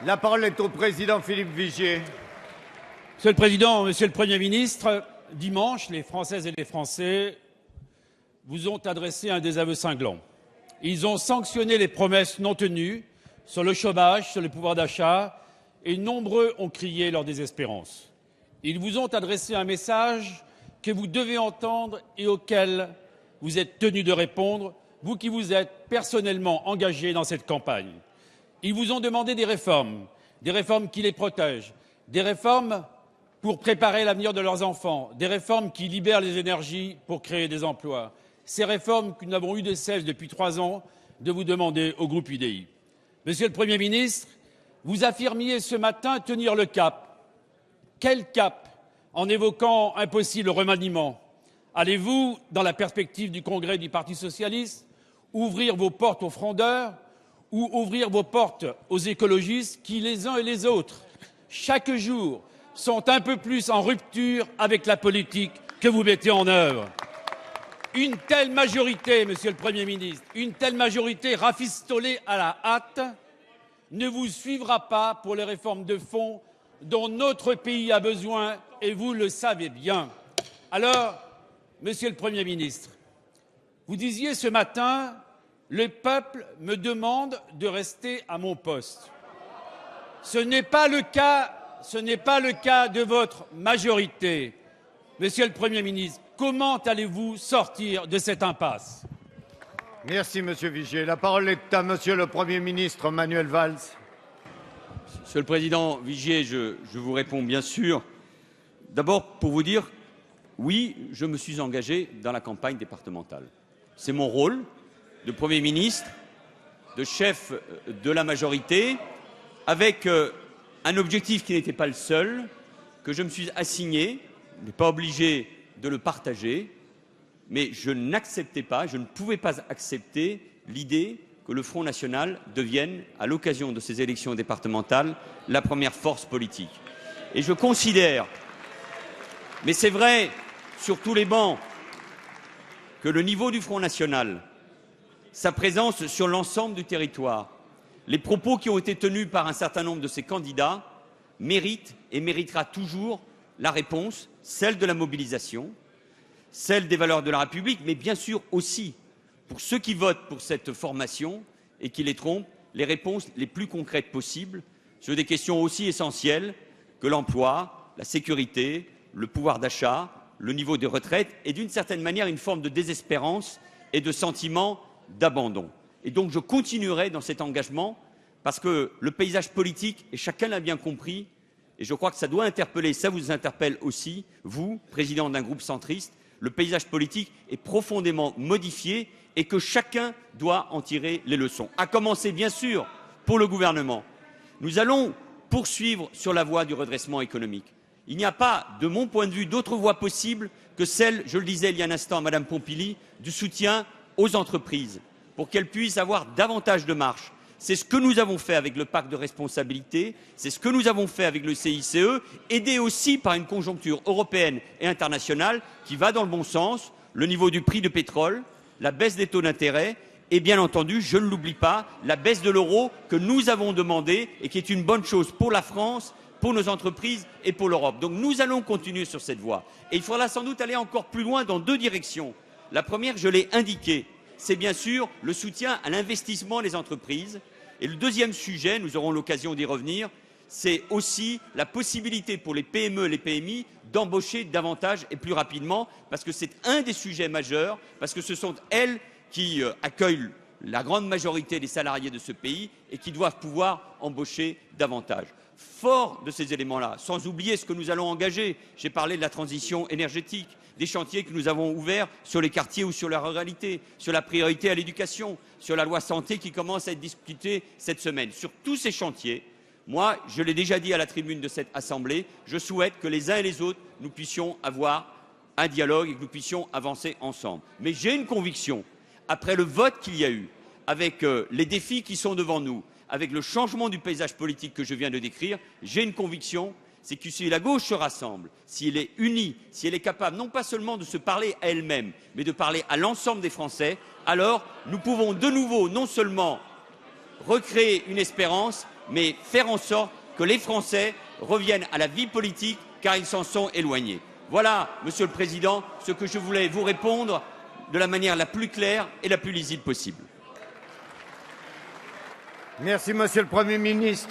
La parole est au président Philippe Vigier. Monsieur le Président, Monsieur le Premier ministre, dimanche, les Françaises et les Français vous ont adressé un désaveu cinglant. Ils ont sanctionné les promesses non tenues sur le chômage, sur le pouvoir d'achat, et nombreux ont crié leur désespérance. Ils vous ont adressé un message que vous devez entendre et auquel vous êtes tenu de répondre, vous qui vous êtes personnellement engagé dans cette campagne. Ils vous ont demandé des réformes qui les protègent, des réformes pour préparer l'avenir de leurs enfants, des réformes qui libèrent les énergies pour créer des emplois. Ces réformes que nous n'avons eu de cesse depuis 3 ans de vous demander au groupe UDI. Monsieur le Premier ministre, vous affirmiez ce matin tenir le cap. Quel cap? En évoquant un possible remaniement. Allez-vous, dans la perspective du congrès du Parti socialiste, ouvrir vos portes aux frondeurs ou ouvrir vos portes aux écologistes qui, les uns et les autres, chaque jour, sont un peu plus en rupture avec la politique que vous mettez en œuvre? Une telle majorité, Monsieur le Premier ministre, une telle majorité rafistolée à la hâte ne vous suivra pas pour les réformes de fond dont notre pays a besoin, et vous le savez bien. Alors, Monsieur le Premier ministre, vous disiez ce matin « Le peuple me demande de rester à mon poste ». Ce n'est pas le cas de votre majorité. Monsieur le Premier ministre, comment allez-vous sortir de cette impasse? Merci, Monsieur Vigier. La parole est à Monsieur le Premier ministre Manuel Valls. Monsieur le Président Vigier, je vous réponds bien sûr. D'abord, pour vous dire, oui, je me suis engagé dans la campagne départementale. C'est mon rôle de Premier ministre, de chef de la majorité, avec un objectif qui n'était pas le seul, que je me suis assigné. Je n'ai pas obligé de le partager, mais je n'acceptais pas, je ne pouvais pas accepter l'idée que le Front National devienne, à l'occasion de ces élections départementales, la première force politique. Et je considère, mais c'est vrai sur tous les bancs, que le niveau du Front National, sa présence sur l'ensemble du territoire, les propos qui ont été tenus par un certain nombre de ces candidats méritent et méritera toujours la réponse, celle de la mobilisation, celle des valeurs de la République, mais bien sûr aussi, pour ceux qui votent pour cette formation et qui les trompent, les réponses les plus concrètes possibles sur des questions aussi essentielles que l'emploi, la sécurité, le pouvoir d'achat, le niveau des retraites et d'une certaine manière une forme de désespérance et de sentiment d'abandon. Et donc je continuerai dans cet engagement parce que le paysage politique, et chacun l'a bien compris, et je crois que ça doit interpeller, ça vous interpelle aussi, vous, président d'un groupe centriste, le paysage politique est profondément modifié et que chacun doit en tirer les leçons. À commencer, bien sûr, pour le gouvernement. Nous allons poursuivre sur la voie du redressement économique. Il n'y a pas, de mon point de vue, d'autre voie possible que celle, je le disais il y a un instant à Madame Pompili, du soutien aux entreprises pour qu'elles puissent avoir davantage de marge. C'est ce que nous avons fait avec le pacte de responsabilité, c'est ce que nous avons fait avec le CICE, aidé aussi par une conjoncture européenne et internationale qui va dans le bon sens, le niveau du prix du pétrole, la baisse des taux d'intérêt et bien entendu, je ne l'oublie pas, la baisse de l'euro que nous avons demandé et qui est une bonne chose pour la France, pour nos entreprises et pour l'Europe. Donc nous allons continuer sur cette voie. Et il faudra sans doute aller encore plus loin dans 2 directions. La première, je l'ai indiqué, c'est bien sûr le soutien à l'investissement des entreprises. Et le deuxième sujet, nous aurons l'occasion d'y revenir, c'est aussi la possibilité pour les PME et les PMI d'embaucher davantage et plus rapidement, parce que c'est un des sujets majeurs, parce que ce sont elles qui accueillent la grande majorité des salariés de ce pays et qui doivent pouvoir embaucher davantage. Fort de ces éléments-là, sans oublier ce que nous allons engager, j'ai parlé de la transition énergétique, des chantiers que nous avons ouverts sur les quartiers ou sur la ruralité, sur la priorité à l'éducation, sur la loi santé qui commence à être discutée cette semaine. Sur tous ces chantiers, moi, je l'ai déjà dit à la tribune de cette Assemblée, je souhaite que les uns et les autres, nous puissions avoir un dialogue et que nous puissions avancer ensemble. Mais j'ai une conviction, après le vote qu'il y a eu, avec les défis qui sont devant nous, avec le changement du paysage politique que je viens de décrire, j'ai une conviction, c'est que si la gauche se rassemble, si elle est unie, si elle est capable non pas seulement de se parler à elle-même, mais de parler à l'ensemble des Français, alors nous pouvons de nouveau non seulement recréer une espérance, mais faire en sorte que les Français reviennent à la vie politique car ils s'en sont éloignés. Voilà, Monsieur le Président, ce que je voulais vous répondre de la manière la plus claire et la plus lisible possible. Merci, Monsieur le Premier ministre.